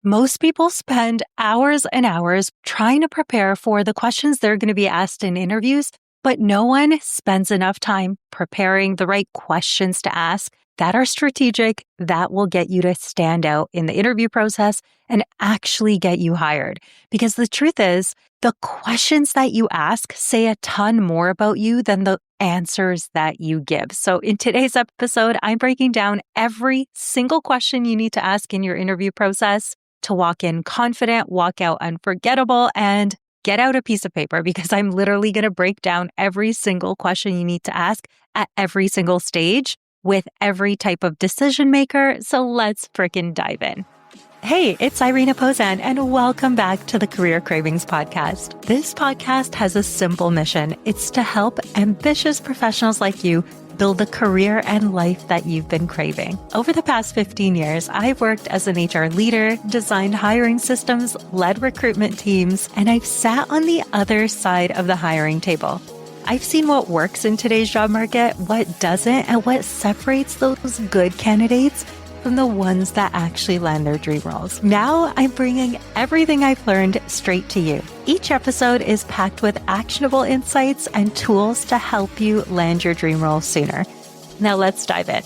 Most people spend hours and hours trying to prepare for the questions they're going to be asked in interviews, but no one spends enough time preparing the right questions to ask that are strategic, that will get you to stand out in the interview process and actually get you hired. Because the truth is, the questions that you ask say a ton more about you than the answers that you give. So in today's episode, I'm breaking down every single question you need to ask in your interview process to walk in confident, walk out unforgettable, and get out a piece of paper because I'm literally going to break down every single question you need to ask at every single stage with every type of decision maker. So let's frickin' dive in. Hey, it's Irina Pozan, and welcome back to the Career Cravings Podcast. This podcast has a simple mission. It's to help ambitious professionals like you build the career and life that you've been craving. Over the past 15 years, I've worked as an HR leader, designed hiring systems, led recruitment teams, and I've sat on the other side of the hiring table. I've seen what works in today's job market, what doesn't, and what separates those good candidates from the ones that actually land their dream roles. Now I'm bringing everything I've learned straight to you. Each episode is packed with actionable insights and tools to help you land your dream role sooner. Now let's dive in.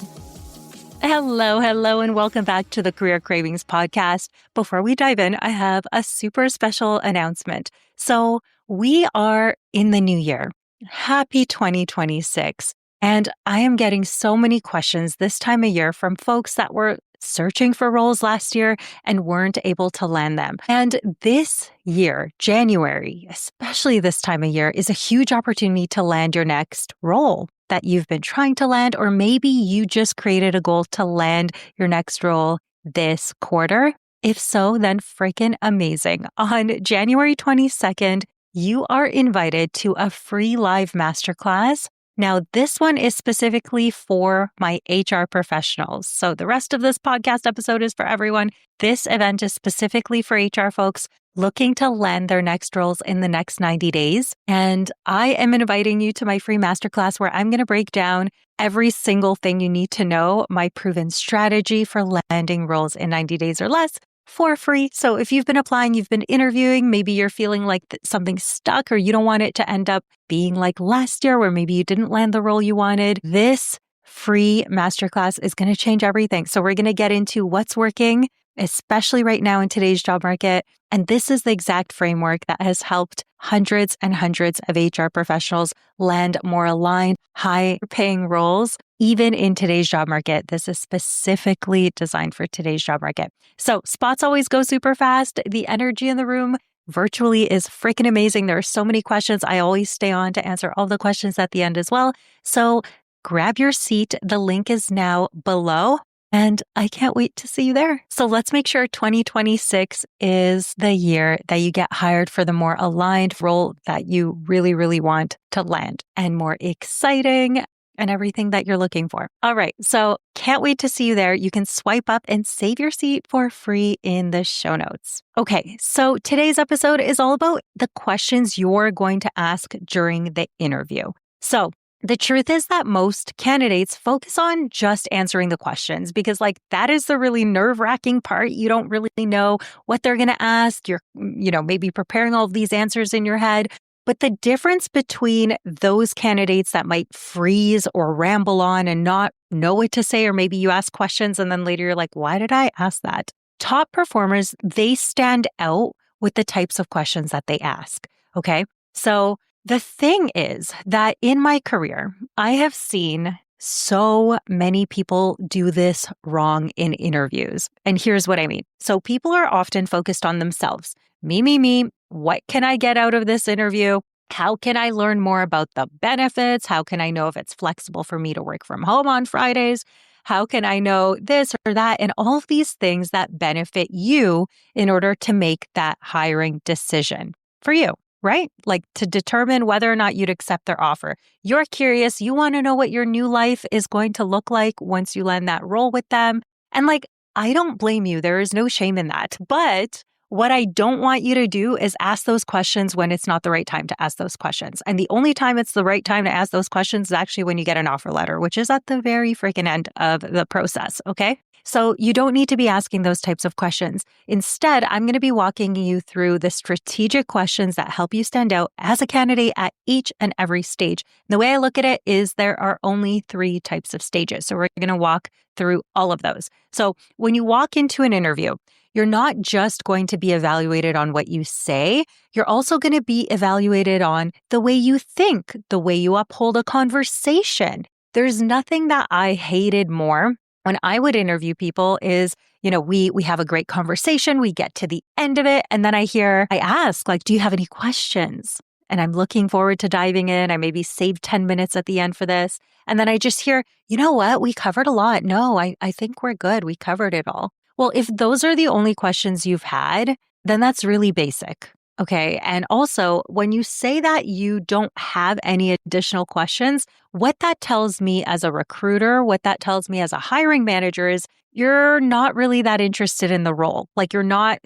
Hello, and welcome back to the Career Cravings Podcast. Before we dive in, I have a super special announcement. So we are in the new year. Happy 2026. And I am getting so many questions this time of year from folks that were searching for roles last year and weren't able to land them. And this year, January, especially this time of year, is a huge opportunity to land your next role that you've been trying to land, or maybe you just created a goal to land your next role this quarter. If so, then freaking amazing. On January 22nd, you are invited to a free live masterclass. Now, this one is specifically for my HR professionals. So the rest of this podcast episode is for everyone. This event is specifically for HR folks looking to land their next roles in the next 90 days. And I am inviting you to my free masterclass where I'm going to break down every single thing you need to know, my proven strategy for landing roles in 90 days or less, for free. So if you've been applying, you've been interviewing, maybe you're feeling like something's stuck or you don't want it to end up being like last year where maybe you didn't land the role you wanted, this free masterclass is going to change everything. So we're going to get into what's working, especially right now in today's job market. And this is the exact framework that has helped hundreds and hundreds of HR professionals land more aligned, high-paying roles, even in today's job market. This is specifically designed for today's job market. So spots always go super fast. The energy in the room virtually is freaking amazing. There are so many questions. I always stay on to answer all the questions at the end as well. So grab your seat. The link is now below. And I can't wait to see you there. So let's make sure 2026 is the year that you get hired for the more aligned role that you really, really want to land and more exciting and everything that you're looking for. All right. So can't wait to see you there. You can swipe up and save your seat for free in the show notes. Okay. So today's episode is all about the questions you're going to ask during the interview. So the truth is that most candidates focus on just answering the questions because that is the really nerve-wracking part. You don't really know what they're going to ask. You're, maybe preparing all of these answers in your head. But the difference between those candidates that might freeze or ramble on and not know what to say, or maybe you ask questions and then later you're like, why did I ask that? Top performers, they stand out with the types of questions that they ask. Okay. So the thing is that in my career, I have seen so many people do this wrong in interviews. And here's what I mean. So people are often focused on themselves. Me. What can I get out of this interview? How can I learn more about the benefits? How can I know if it's flexible for me to work from home on Fridays? How can I know this or that? And all of these things that benefit you in order to make that hiring decision for you. Right? To determine whether or not you'd accept their offer. You're curious. You want to know what your new life is going to look like once you land that role with them. And I don't blame you. There is no shame in that. But what I don't want you to do is ask those questions when it's not the right time to ask those questions. And the only time it's the right time to ask those questions is actually when you get an offer letter, which is at the very freaking end of the process. Okay? So you don't need to be asking those types of questions. Instead, I'm going to be walking you through the strategic questions that help you stand out as a candidate at each and every stage. The way I look at it is there are only 3 types of stages. So we're going to walk through all of those. So when you walk into an interview, you're not just going to be evaluated on what you say. You're also going to be evaluated on the way you think, the way you uphold a conversation. There's nothing that I hated more when I would interview people is, we have a great conversation, we get to the end of it, and then I ask, like, do you have any questions? And I'm looking forward to diving in. I maybe save 10 minutes at the end for this. And then I just hear, you know what? We covered a lot. No, I think we're good. We covered it all. Well, if those are the only questions you've had, then that's really basic. Okay. And also, when you say that you don't have any additional questions, what that tells me as a recruiter, what that tells me as a hiring manager is you're not really that interested in the role. Like you're not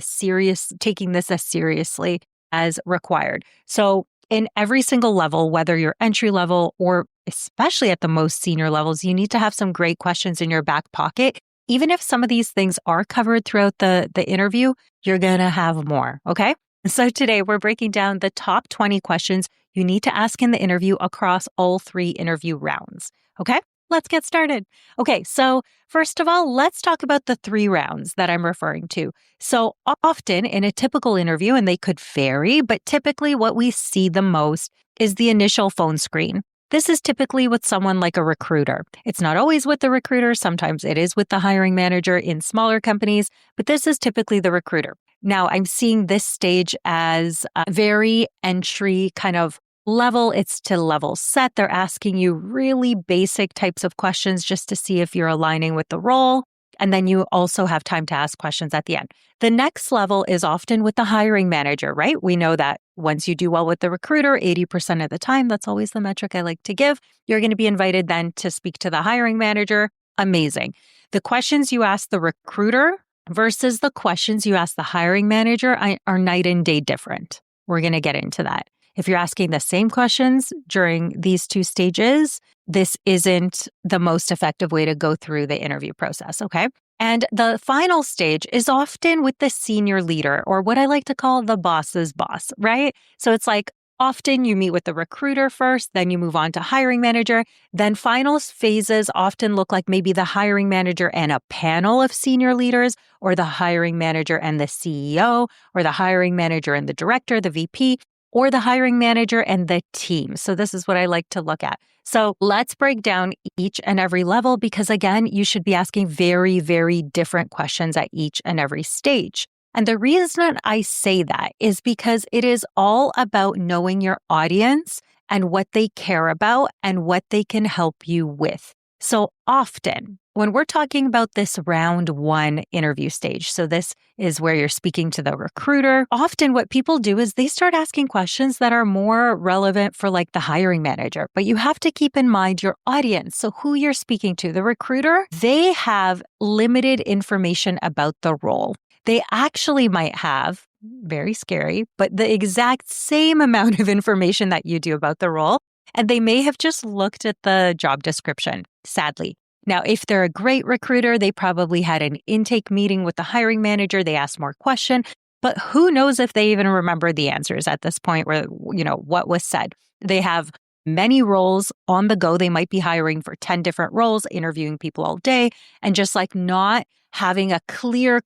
taking this as seriously as required. So in every single level, whether you're entry level or especially at the most senior levels, you need to have some great questions in your back pocket. Even if some of these things are covered throughout the interview, you're going to have more. Okay. So today we're breaking down the top 20 questions you need to ask in the interview across all 3 interview rounds. Okay, let's get started. Okay, so first of all, let's talk about the 3 rounds that I'm referring to. So often in a typical interview, and they could vary, but typically what we see the most is the initial phone screen. This is typically with someone like a recruiter. It's not always with the recruiter. Sometimes it is with the hiring manager in smaller companies, but this is typically the recruiter. Now, I'm seeing this stage as a very entry kind of level. It's to level set. They're asking you really basic types of questions just to see if you're aligning with the role. And then you also have time to ask questions at the end. The next level is often with the hiring manager, right? We know that once you do well with the recruiter, 80% of the time, that's always the metric I like to give, you're going to be invited then to speak to the hiring manager. Amazing. The questions you ask the recruiter versus the questions you ask the hiring manager are night and day different. We're going to get into that. If you're asking the same questions during these 2 stages, this isn't the most effective way to go through the interview process, okay? And the final stage is often with the senior leader, or what I like to call the boss's boss, right? So it's like often you meet with the recruiter first, then you move on to hiring manager. Then final phases often look like maybe the hiring manager and a panel of senior leaders, or the hiring manager and the CEO, or the hiring manager and the director, the VP, or the hiring manager and the team. So this is what I like to look at. So let's break down each and every level because again, you should be asking very, very different questions at each and every stage. And the reason I say that is because it is all about knowing your audience and what they care about and what they can help you with. So often when we're talking about this round 1 interview stage, so this is where you're speaking to the recruiter, often what people do is they start asking questions that are more relevant for like the hiring manager, but you have to keep in mind your audience. So who you're speaking to, the recruiter, they have limited information about the role. They actually might have, very scary, but the exact same amount of information that you do about the role. And they may have just looked at the job description, sadly. Now, if they're a great recruiter, they probably had an intake meeting with the hiring manager. They asked more questions, but who knows if they even remember the answers at this point where, what was said. They have many roles on the go. They might be hiring for 10 different roles, interviewing people all day, and just like not having a clear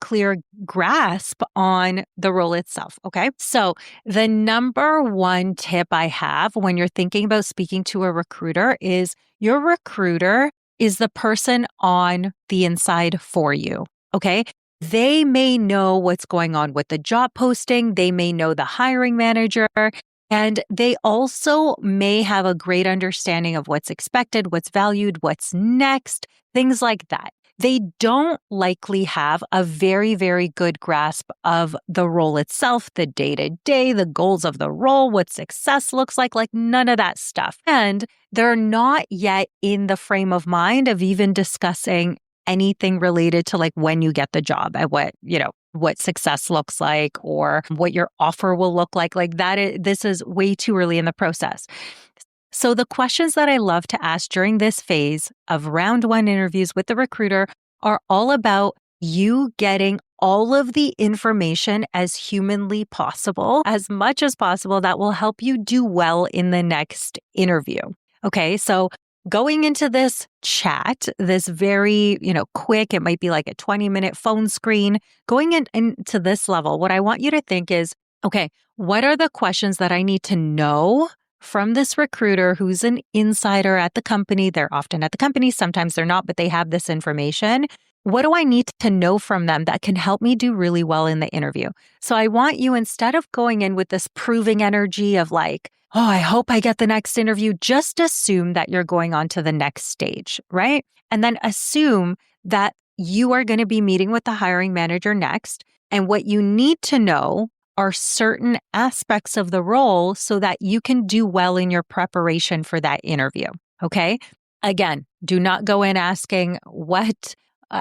grasp on the role itself. Okay. So the number 1 tip I have when you're thinking about speaking to a recruiter is your recruiter is the person on the inside for you. Okay. They may know what's going on with the job posting. They may know the hiring manager. And they also may have a great understanding of what's expected, what's valued, what's next, things like that. They don't likely have a very, very good grasp of the role itself, the day-to-day, the goals of the role, what success looks like none of that stuff. And they're not yet in the frame of mind of even discussing anything related to like when you get the job and what success looks like or what your offer will look like. This is way too early in the process. So the questions that I love to ask during this phase of round 1 interviews with the recruiter are all about you getting all of the information as humanly possible, as much as possible, that will help you do well in the next interview. Okay, so going into this chat, this very, quick, it might be like a 20-minute phone screen, into this level, what I want you to think is, okay, what are the questions that I need to know from this recruiter who's an insider at the company? They're often at the company, sometimes they're not, but they have this information. What do I need to know from them that can help me do really well in the interview? So I want you, instead of going in with this proving energy of like, oh, I hope I get the next interview, just assume that you're going on to the next stage, right? And then assume that you are going to be meeting with the hiring manager next. And what you need to know are certain aspects of the role so that you can do well in your preparation for that interview. Okay. Again, do not go in asking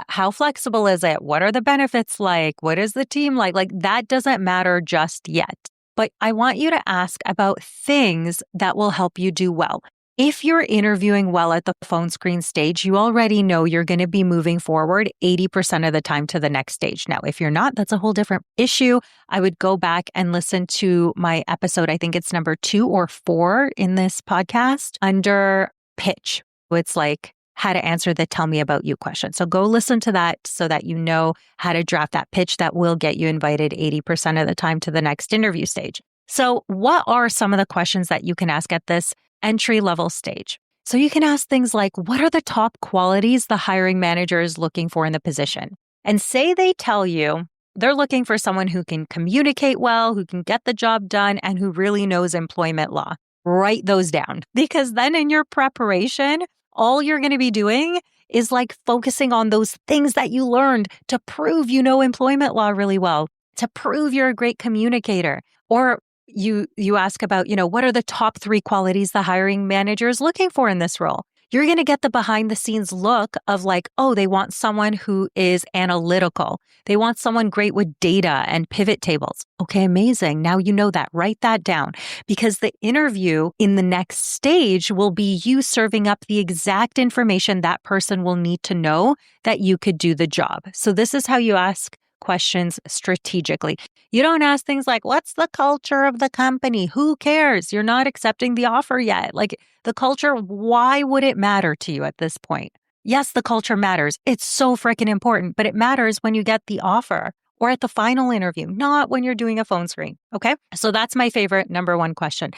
how flexible is it? What are the benefits like? What is the team like? Like that doesn't matter just yet. But I want you to ask about things that will help you do well. If you're interviewing well at the phone screen stage, you already know you're going to be moving forward 80% of the time to the next stage. Now, if you're not, that's a whole different issue. I would go back and listen to my episode. I think it's number 2 or 4 in this podcast under pitch. It's like how to answer the tell me about you question. So go listen to that so that you know how to draft that pitch that will get you invited 80% of the time to the next interview stage. So what are some of the questions that you can ask at this entry level stage? So you can ask things like, what are the top qualities the hiring manager is looking for in the position? And say they tell you they're looking for someone who can communicate well, who can get the job done, and who really knows employment law. Write those down, because then in your preparation, all you're going to be doing is like focusing on those things that you learned to prove you know employment law really well, to prove you're a great communicator. Or you ask about, what are the top 3 qualities the hiring manager is looking for in this role? You're going to get the behind the scenes look of like, oh, they want someone who is analytical. They want someone great with data and pivot tables. Okay, amazing. Now you know that. Write that down, because the interview in the next stage will be you serving up the exact information that person will need to know that you could do the job. So this is how you ask questions strategically. You don't ask things like, what's the culture of the company? Who cares? You're not accepting the offer yet. Like the culture, why would it matter to you at this point? Yes, the culture matters. It's so freaking important, but it matters when you get the offer or at the final interview, not when you're doing a phone screen. Okay. So that's my favorite number 1 question.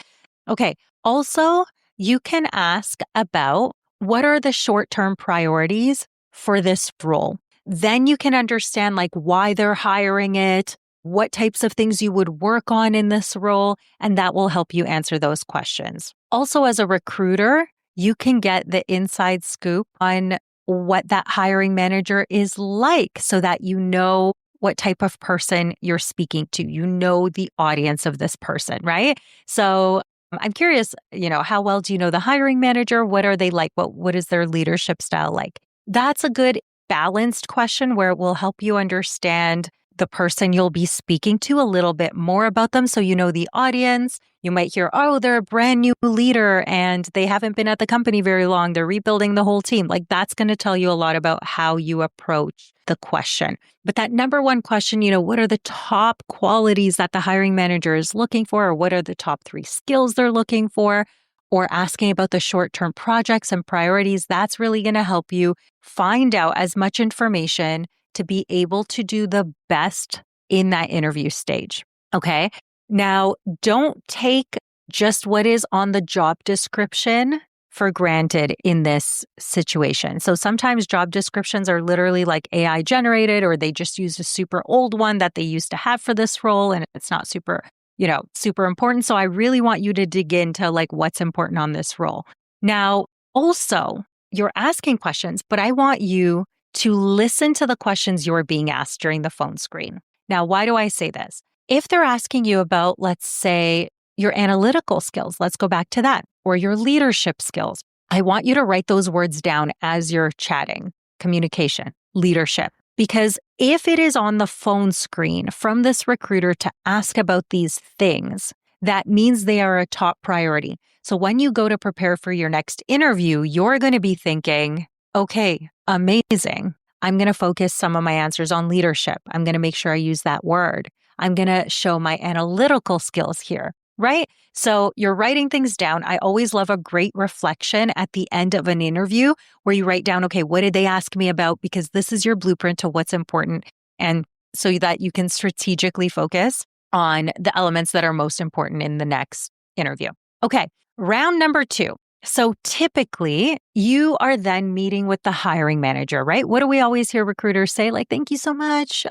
Okay. Also, you can ask about what are the short-term priorities for this role. Then you can understand like why they're hiring it, what types of things you would work on in this role, and that will help you answer those questions. Also, as a recruiter, you can get the inside scoop on what that hiring manager is like so that you know what type of person you're speaking to. You know the audience of this person, right? So I'm curious, how well do you know the hiring manager? What are they like? What is their leadership style like? That's a good balanced question where it will help you understand the person you'll be speaking to a little bit more about them. So you know the audience. You might hear, oh, they're a brand new leader and they haven't been at the company very long. They're rebuilding the whole team. Like that's going to tell you a lot about how you approach the question. But that number 1 question, what are the top qualities that the hiring manager is looking for? Or what are the top 3 skills they're looking for? Or asking about the short-term projects and priorities, that's really going to help you find out as much information to be able to do the best in that interview stage. Okay. Now, don't take just what is on the job description for granted in this situation. So sometimes job descriptions are literally like AI generated, or they just used a super old one that they used to have for this role, and it's not super important. So I really want you to dig into like what's important on this role. Now, also, you're asking questions, but I want you to listen to the questions you're being asked during the phone screen. Now, why do I say this? If they're asking you about, let's say, your analytical skills, let's go back to that, or your leadership skills, I want you to write those words down as you're chatting. Communication, leadership. Because if it is on the phone screen from this recruiter to ask about these things, that means they are a top priority. So when you go to prepare for your next interview, you're going to be thinking, okay, amazing. I'm going to focus some of my answers on leadership. I'm going to make sure I use that word. I'm going to show my analytical skills here, right? So you're writing things down. I always love a great reflection at the end of an interview where you write down, okay, what did they ask me about? Because this is your blueprint to what's important. And so that you can strategically focus on the elements that are most important in the next interview. Okay, round number 2. So typically you are then meeting with the hiring manager, right? What do we always hear recruiters say? Like, thank you so much.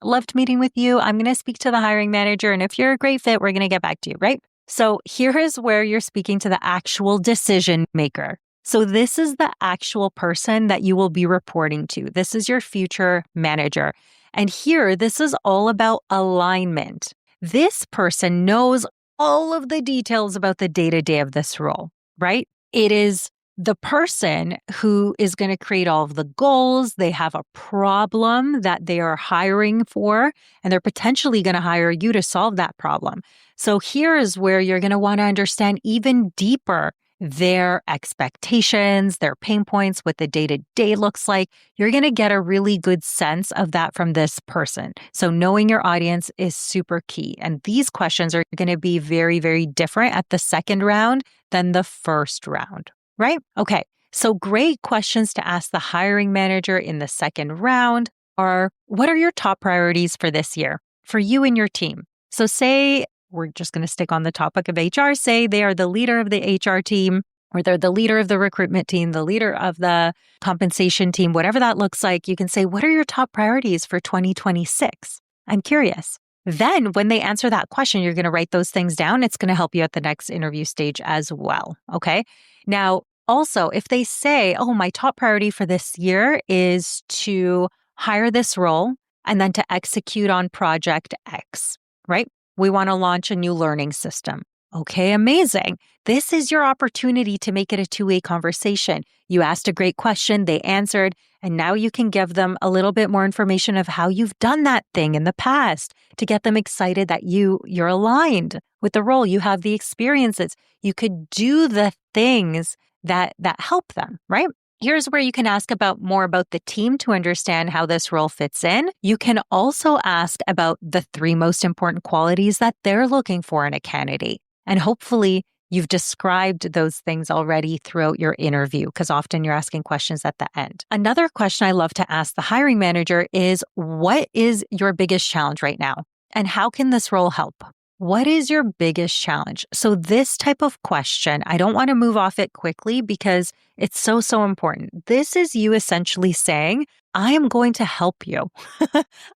Loved meeting with you. I'm going to speak to the hiring manager. And if you're a great fit, we're going to get back to you, right? So here is where you're speaking to the actual decision maker. So this is the actual person that you will be reporting to. This is your future manager. And here, this is all about alignment. This person knows all of the details about the day-to-day of this role, right? It is the person who is going to create all of the goals. They have a problem that they are hiring for, and they're potentially going to hire you to solve that problem. So here is where you're going to want to understand even deeper their expectations, their pain points, what the day-to-day looks like. You're going to get a really good sense of that from this person. So knowing your audience is super key. And these questions are going to be very, very different at the second round than the first round, right? Okay. So great questions to ask the hiring manager in the second round are, what are your top priorities for this year for you and your team? So say, we're just going to stick on the topic of HR. Say they are the leader of the HR team, or they're the leader of the recruitment team, the leader of the compensation team, whatever that looks like. You can say, what are your top priorities for 2026? I'm curious. Then when they answer that question, you're going to write those things down. It's going to help you at the next interview stage as well. Okay. Now, also, if they say, oh, my top priority for this year is to hire this role and then to execute on project X, right? We want to launch a new learning system. Okay, amazing. This is your opportunity to make it a two-way conversation. You asked a great question, they answered, and now you can give them a little bit more information of how you've done that thing in the past to get them excited that you're aligned with the role. You have the experiences. You could do the things that help them, right? Here's where you can ask more about the team to understand how this role fits in. You can also ask about the 3 most important qualities that they're looking for in a candidate. And hopefully you've described those things already throughout your interview, because often you're asking questions at the end. Another question I love to ask the hiring manager is, what is your biggest challenge right now? And how can this role help? What is your biggest challenge? So this type of question, I don't want to move off it quickly because it's so, so important. This is you essentially saying, I am going to help you.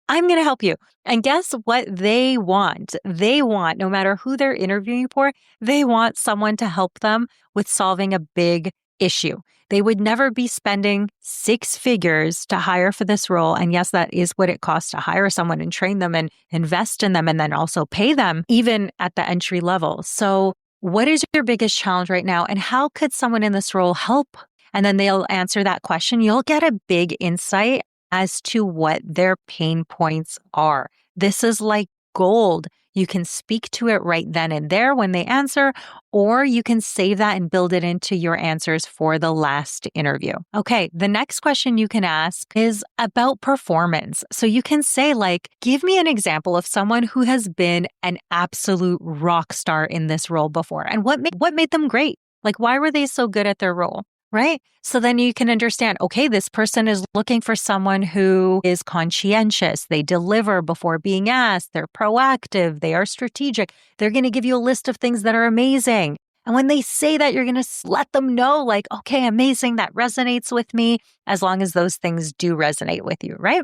I'm going to help you. And guess what they want? They want, no matter who they're interviewing for, they want someone to help them with solving a big issue. They would never be spending 6 figures to hire for this role. And yes, that is what it costs to hire someone and train them and invest in them and then also pay them, even at the entry level. So what is your biggest challenge right now? And how could someone in this role help? And then they'll answer that question. You'll get a big insight as to what their pain points are. This is like gold. You can speak to it right then and there when they answer, or you can save that and build it into your answers for the last interview. Okay, the next question you can ask is about performance. So you can say, like, give me an example of someone who has been an absolute rock star in this role before, and what made them great? Like, why were they so good at their role? Right? So then you can understand, okay, this person is looking for someone who is conscientious. They deliver before being asked. They're proactive. They are strategic. They're going to give you a list of things that are amazing. And when they say that, you're going to let them know, like, okay, amazing. That resonates with me, as long as those things do resonate with you, right?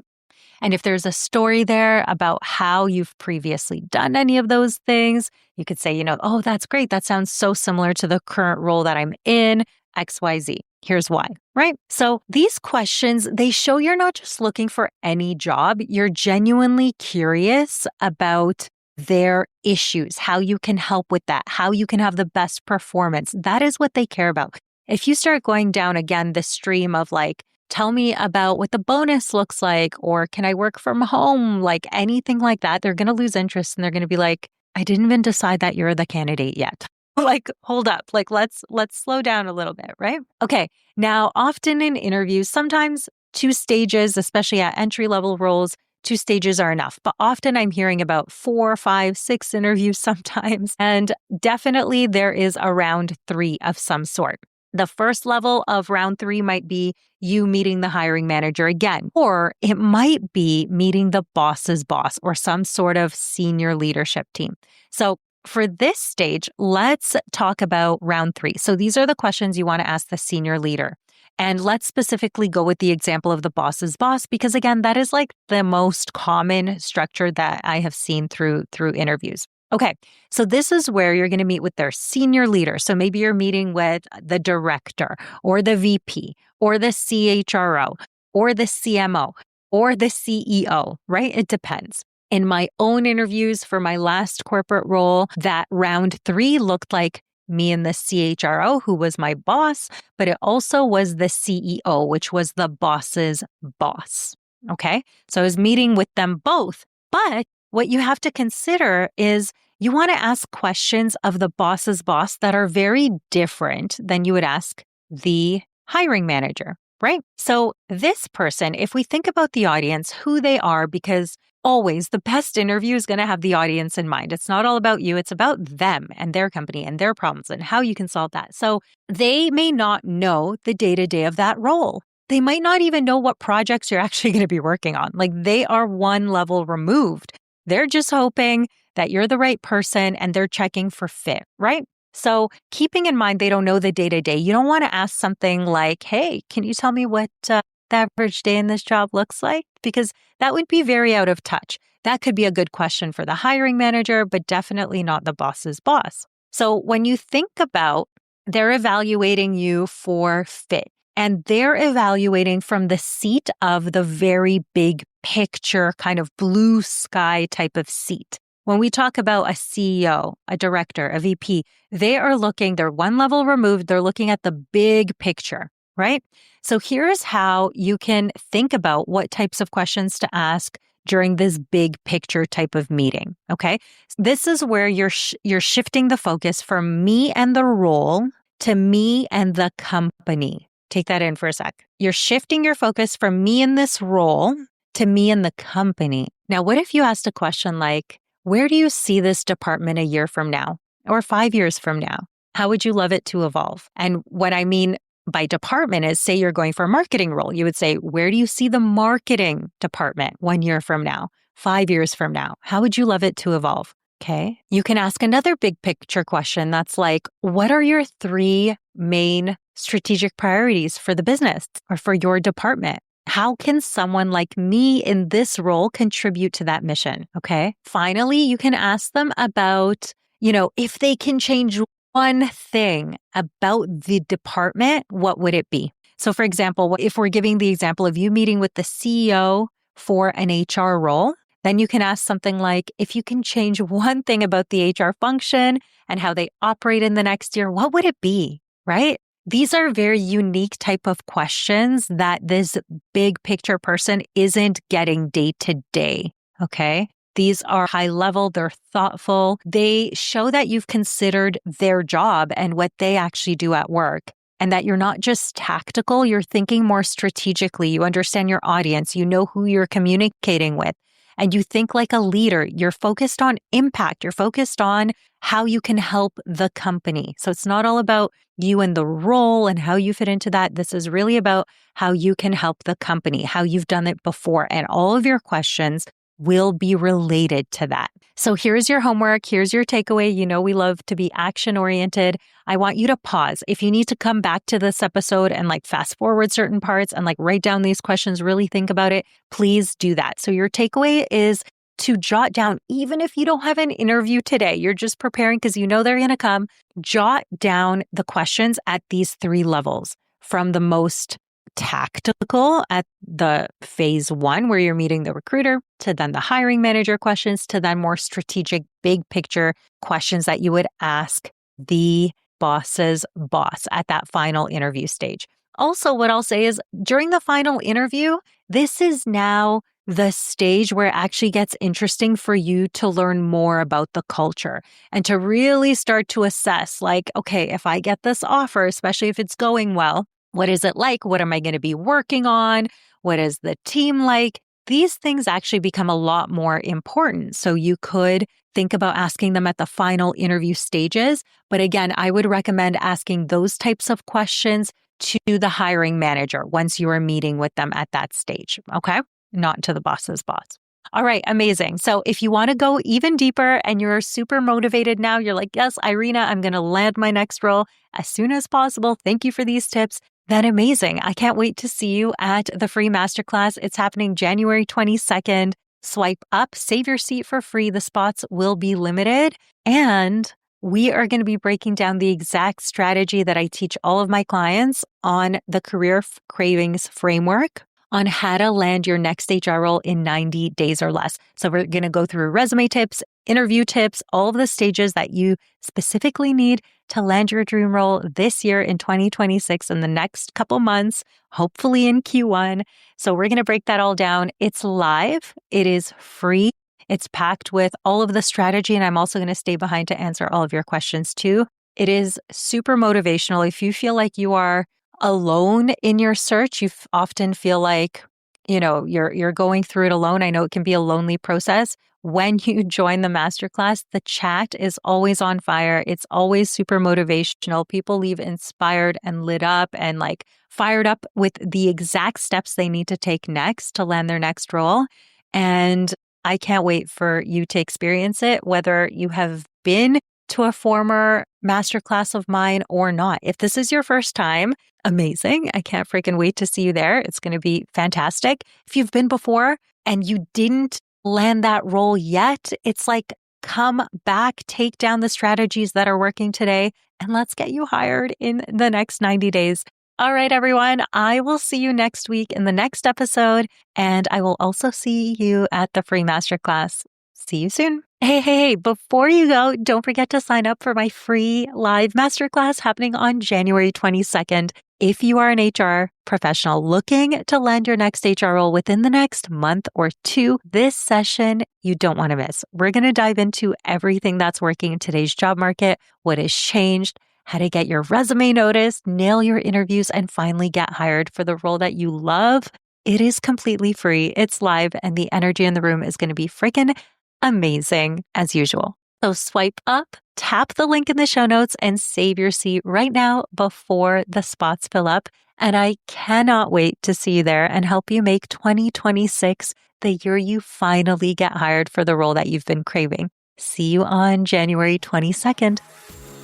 And if there's a story there about how you've previously done any of those things, you could say, oh, that's great. That sounds so similar to the current role that I'm in. XYZ. Here's why, right? So these questions, they show you're not just looking for any job. You're genuinely curious about their issues, how you can help with that, how you can have the best performance. That is what they care about. If you start going down again, the stream of like, tell me about what the bonus looks like, or can I work from home? Like anything like that, they're going to lose interest and they're going to be like, I didn't even decide that you're the candidate yet. Like, hold up, like, let's slow down a little bit, right? Okay. Now, often in interviews, sometimes 2 stages, especially at entry-level roles, 2 stages are enough. But often I'm hearing about 4, 5, 6 interviews sometimes. And definitely there is a round 3 of some sort. The first level of round 3 might be you meeting the hiring manager again, or it might be meeting the boss's boss or some sort of senior leadership team. So for this stage, let's talk about round 3. So these are the questions you want to ask the senior leader. And let's specifically go with the example of the boss's boss, because again, that is like the most common structure that I have seen through interviews. Okay, so this is where you're going to meet with their senior leader. So maybe you're meeting with the director or the VP or the CHRO or the CMO or the CEO, right? It depends. In my own interviews for my last corporate role, that round 3 looked like me and the CHRO, who was my boss, but it also was the CEO, which was the boss's boss. Okay, so I was meeting with them both. But what you have to consider is you want to ask questions of the boss's boss that are very different than you would ask the hiring manager, right? So this person, if we think about the audience, who they are, because always the best interview is going to have the audience in mind. It's not all about you. It's about them and their company and their problems and how you can solve that. So they may not know the day-to-day of that role. They might not even know what projects you're actually going to be working on. Like they are one level removed. They're just hoping that you're the right person and they're checking for fit, right? So keeping in mind they don't know the day-to-day, you don't want to ask something like, hey, can you tell me what the average day in this job looks like? Because that would be very out of touch. That could be a good question for the hiring manager, but definitely not the boss's boss. So when you think about they're evaluating you for fit, and they're evaluating from the seat of the very big picture, kind of blue sky type of seat. When we talk about a CEO, a director, a VP, they're one level removed. They're looking at the big picture, right? So here's how you can think about what types of questions to ask during this big picture type of meeting, okay? This is where you're shifting the focus from me and the role to me and the company. Take that in for a sec. You're shifting your focus from me in this role to me and the company. Now, what if you asked a question like, where do you see this department a year from now or 5 years from now? How would you love it to evolve? And what I mean by department is, say you're going for a marketing role. You would say, where do you see the marketing department 1 year from now, 5 years from now? How would you love it to evolve? Okay. You can ask another big picture question that's like, what are your 3 main strategic priorities for the business or for your department? How can someone like me in this role contribute to that mission? Okay. Finally, you can ask them about, if they can change one thing about the department, what would it be? So for example, if we're giving the example of you meeting with the CEO for an HR role, then you can ask something like, if you can change one thing about the HR function and how they operate in the next year, what would it be, right? These are very unique type of questions that this big picture person isn't getting day to day, okay? These are high level, they're thoughtful. They show that you've considered their job and what they actually do at work, and that you're not just tactical, you're thinking more strategically. You understand your audience, you know who you're communicating with, and you think like a leader. You're focused on impact. You're focused on how you can help the company. So it's not all about you and the role and how you fit into that. This is really about how you can help the company, how you've done it before. And all of your questions will be related to that. So here's your homework. Here's your takeaway. We love to be action oriented. I want you to pause. If you need to come back to this episode and fast forward certain parts and write down these questions, really think about it, please do that. So your takeaway is to jot down, even if you don't have an interview today, you're just preparing because they're going to come, jot down the questions at these 3 levels, from the most tactical at the phase 1 where you're meeting the recruiter, to then the hiring manager questions, to then more strategic big picture questions that you would ask the boss's boss at that final interview stage. Also, what I'll say is during the final interview, this is now the stage where it actually gets interesting for you to learn more about the culture and to really start to assess okay, if I get this offer, especially if it's going well, what is it like? What am I going to be working on? What is the team like? These things actually become a lot more important. So you could think about asking them at the final interview stages. But again, I would recommend asking those types of questions to the hiring manager once you are meeting with them at that stage. Okay. Not to the boss's boss. All right. Amazing. So if you want to go even deeper and you're super motivated now, you're like, yes, Irina, I'm going to land my next role as soon as possible. Thank you for these tips. Then amazing. I can't wait to see you at the free masterclass. It's happening January 22nd. Swipe up, save your seat for free. The spots will be limited. And we are going to be breaking down the exact strategy that I teach all of my clients on the Career Cravings Framework on how to land your next HR role in 90 days or less. So we're going to go through resume tips, interview tips, all of the stages that you specifically need to land your dream role this year in 2026 in the next couple months, hopefully in Q1. So we're going to break that all down. It's live. It is free. It's packed with all of the strategy, and I'm also going to stay behind to answer all of your questions too. It is super motivational. If you feel like you are alone in your search, you often feel like, you're going through it alone. I know it can be a lonely process. When you join the masterclass, the chat is always on fire. It's always super motivational. People leave inspired and lit up and like fired up with the exact steps they need to take next to land their next role. And I can't wait for you to experience it, whether you have been to a former masterclass of mine or not. If this is your first time, amazing. I can't freaking wait to see you there. It's going to be fantastic. If you've been before and you didn't land that role yet, it's like, come back, take down the strategies that are working today, and let's get you hired in the next 90 days. All right, everyone, I will see you next week in the next episode, and I will also see you at the free masterclass. See you soon. Hey, before you go, don't forget to sign up for my free live masterclass happening on January 22nd. If you are an HR professional looking to land your next HR role within the next month or two, this session you don't want to miss. We're going to dive into everything that's working in today's job market, what has changed, how to get your resume noticed, nail your interviews, and finally get hired for the role that you love. It is completely free. It's live, and the energy in the room is going to be freaking amazing as usual. So swipe up, tap the link in the show notes, and save your seat right now before the spots fill up. And I cannot wait to see you there and help you make 2026 the year you finally get hired for the role that you've been craving. See you on January 22nd.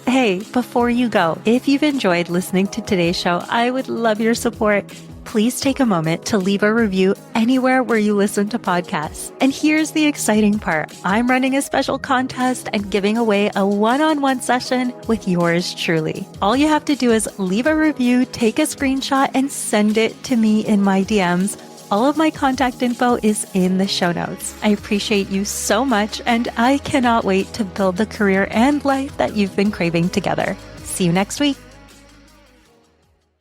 Hey, before you go, if you've enjoyed listening to today's show, I would love your support. Please take a moment to leave a review anywhere where you listen to podcasts. And here's the exciting part. I'm running a special contest and giving away a one-on-one session with yours truly. All you have to do is leave a review, take a screenshot, and send it to me in my DMs. All of my contact info is in the show notes. I appreciate you so much, and I cannot wait to build the career and life that you've been craving together. See you next week.